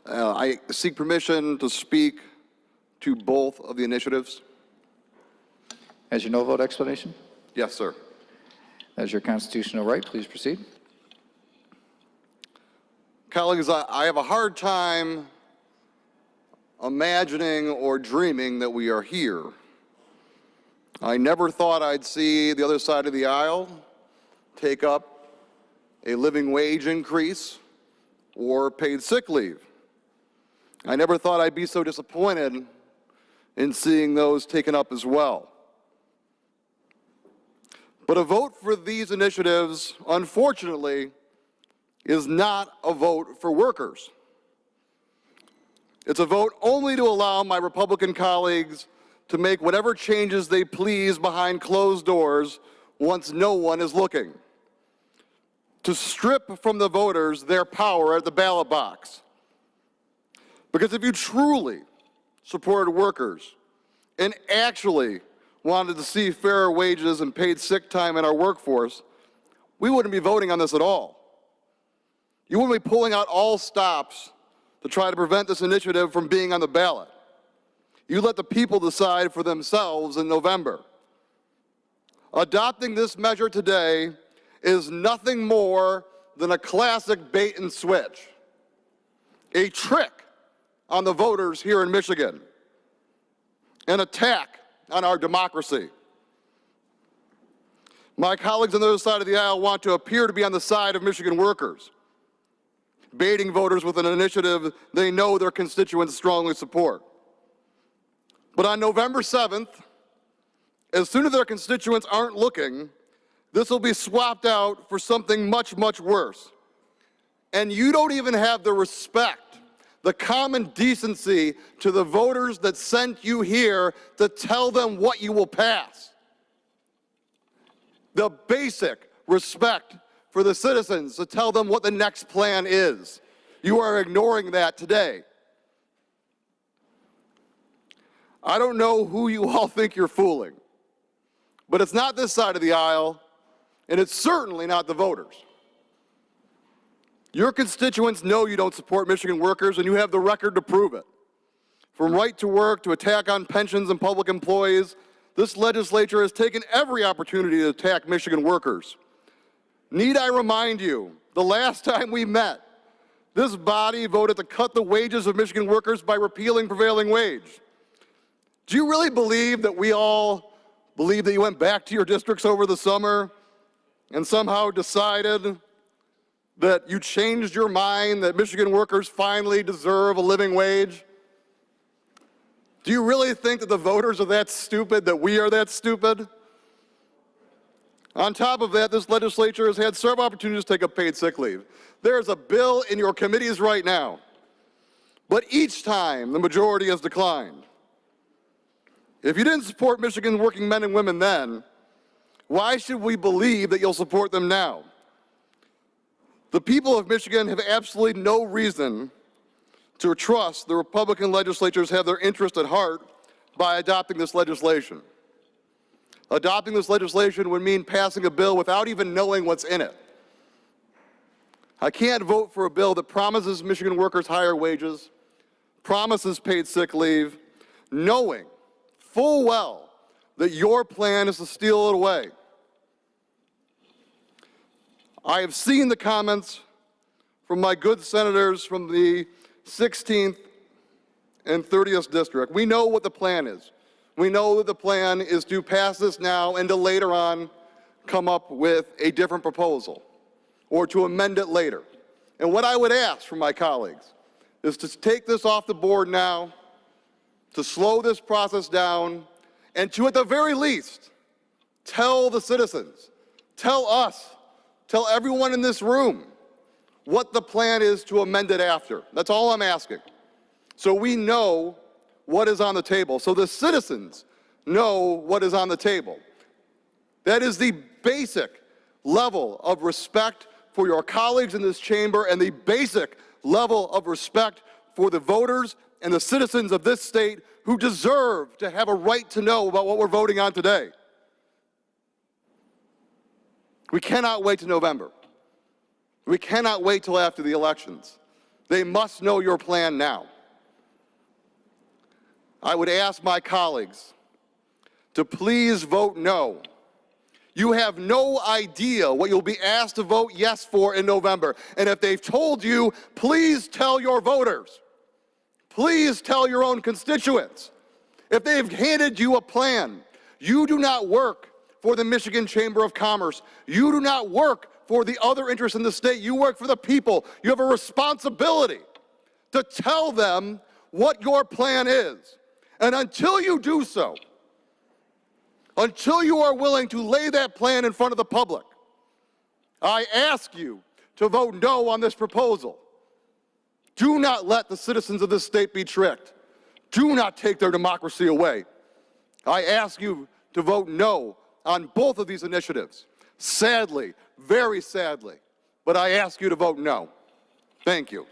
I seek permission to speak to both of the initiatives. As your no vote explanation? Yes, sir. As your constitutional right, please proceed. Colleagues, I have a hard time imagining or dreaming that we are here. I never thought I'd see the other side of the aisle take up a living wage increase or paid sick leave. I never thought I'd be so disappointed in seeing those taken up as well. But a vote for these initiatives, unfortunately, is not a vote for workers. It's a vote only to allow my Republican colleagues to make whatever changes they please behind closed doors once no one is looking. To strip from the voters their power at the ballot box. Because if you truly supported workers and actually wanted to see fairer wages and paid sick time in our workforce, we wouldn't be voting on this at all. You wouldn't be pulling out all stops to try to prevent this initiative from being on the ballot. You let the people decide for themselves in November. Adopting this measure today is nothing more than a classic bait and switch, a trick on the voters here in Michigan, an attack on our democracy. My colleagues on the other side of the aisle want to appear to be on the side of Michigan workers, baiting voters with an initiative they know their constituents strongly support. But on November 7th, as soon as their constituents aren't looking, this will be swapped out for something much, much worse. And you don't even have the respect, the common decency to the voters that sent you here to tell them what you will pass. The basic respect for the citizens to tell them what the next plan is. You are ignoring that today. I don't know who you all think you're fooling, but it's not this side of the aisle, and it's certainly not the voters. Your constituents know you don't support Michigan workers, and you have the record to prove it. From right to work to attack on pensions and public employees, this legislature has taken every opportunity to attack Michigan workers. Need I remind you, the last time we met, this body voted to cut the wages of Michigan workers by repealing prevailing wage. Do you really believe that we all believe that you went back to your districts over the summer and somehow decided that you changed your mind, that Michigan workers finally deserve a living wage? Do you really think that the voters are that stupid, that we are that stupid? On top of that, this legislature has had several opportunities to take up paid sick leave. There is a bill in your committees right now, but each time the majority has declined. If you didn't support Michigan working men and women then, why should we believe that you'll support them now? The people of Michigan have absolutely no reason to trust the Republican legislatures have their interest at heart by adopting this legislation. Adopting this legislation would mean passing a bill without even knowing what's in it. I can't vote for a bill that promises Michigan workers higher wages, promises paid sick leave, knowing full well that your plan is to steal it away. I have seen the comments from my good senators from the 16th and 30th district. We know what the plan is. We know that the plan is to pass this now and to later on come up with a different proposal or to amend it later. And what I would ask from my colleagues is to take this off the board now, to slow this process down, and to, at the very least, tell the citizens, tell us, tell everyone in this room what the plan is to amend it after. That's all I'm asking. So we know what is on the table, so the citizens know what is on the table. That is the basic level of respect for your colleagues in this chamber and the basic level of respect for the voters and the citizens of this state who deserve to have a right to know about what we're voting on today. We cannot wait till November. We cannot wait till after the elections. They must know your plan now. I would ask my colleagues to please vote no. You have no idea what you'll be asked to vote yes for in November. And if they've told you, please tell your voters. Please tell your own constituents. If they've handed you a plan, you do not work for the Michigan Chamber of Commerce. You do not work for the other interests in the state. You work for the people. You have a responsibility to tell them what your plan is. And until you do so, until you are willing to lay that plan in front of the public, I ask you to vote no on this proposal. Do not let the citizens of this state be tricked. Do not take their democracy away. I ask you to vote no on both of these initiatives. Sadly, very sadly, but I ask you to vote no. Thank you.